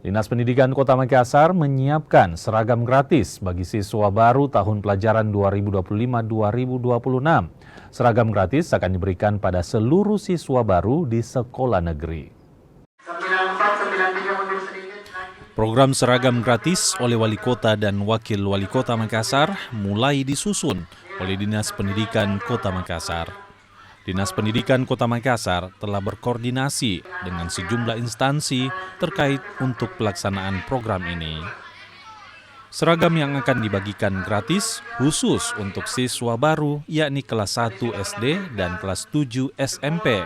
Dinas Pendidikan Kota Makassar menyiapkan seragam gratis bagi siswa baru tahun pelajaran 2025-2026. Seragam gratis akan diberikan pada seluruh siswa baru di sekolah negeri. Program seragam gratis oleh Wali Kota dan Wakil Wali Kota Makassar mulai disusun oleh Dinas Pendidikan Kota Makassar. Dinas Pendidikan Kota Makassar telah berkoordinasi dengan sejumlah instansi terkait untuk pelaksanaan program ini. Seragam yang akan dibagikan gratis khusus untuk siswa baru yakni kelas 1 SD dan kelas 7 SMP.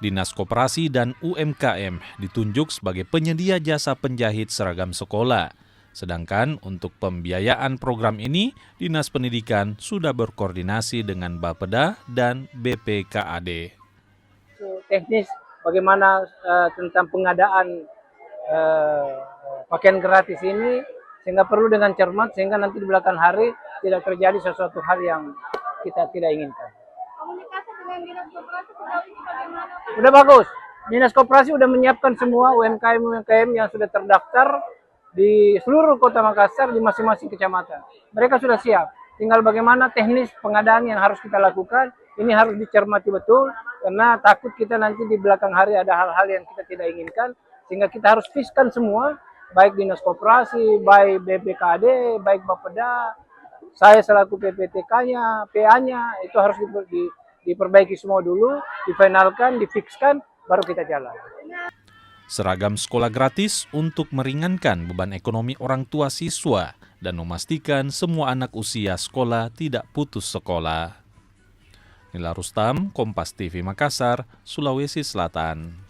Dinas Koperasi dan UMKM ditunjuk sebagai penyedia jasa penjahit seragam sekolah. Sedangkan untuk pembiayaan program ini, Dinas Pendidikan sudah berkoordinasi dengan Bapeda dan BPKAD. Teknis bagaimana tentang pengadaan pakaian gratis ini, sehingga perlu dengan cermat, sehingga nanti di belakang hari tidak terjadi sesuatu hal yang kita tidak inginkan. Komunikasi dengan Dinas Koperasi bagaimana? Udah bagus, Dinas Koperasi sudah menyiapkan semua UMKM yang sudah terdaftar di seluruh Kota Makassar di masing-masing kecamatan. Mereka sudah siap. Tinggal bagaimana teknis pengadaan yang harus kita lakukan. Ini harus dicermati betul karena takut kita nanti di belakang hari ada hal-hal yang kita tidak inginkan, sehingga kita harus fiskan semua, baik Dinas Koperasi, baik BPKD, baik Bapeda, saya selaku PPTK-nya, PA-nya, itu harus diperbaiki semua dulu, difinalkan, difikskan, baru kita jalan. Seragam sekolah gratis untuk meringankan beban ekonomi orang tua siswa dan memastikan semua anak usia sekolah tidak putus sekolah. Nila Rustam, Kompas TV Makassar, Sulawesi Selatan.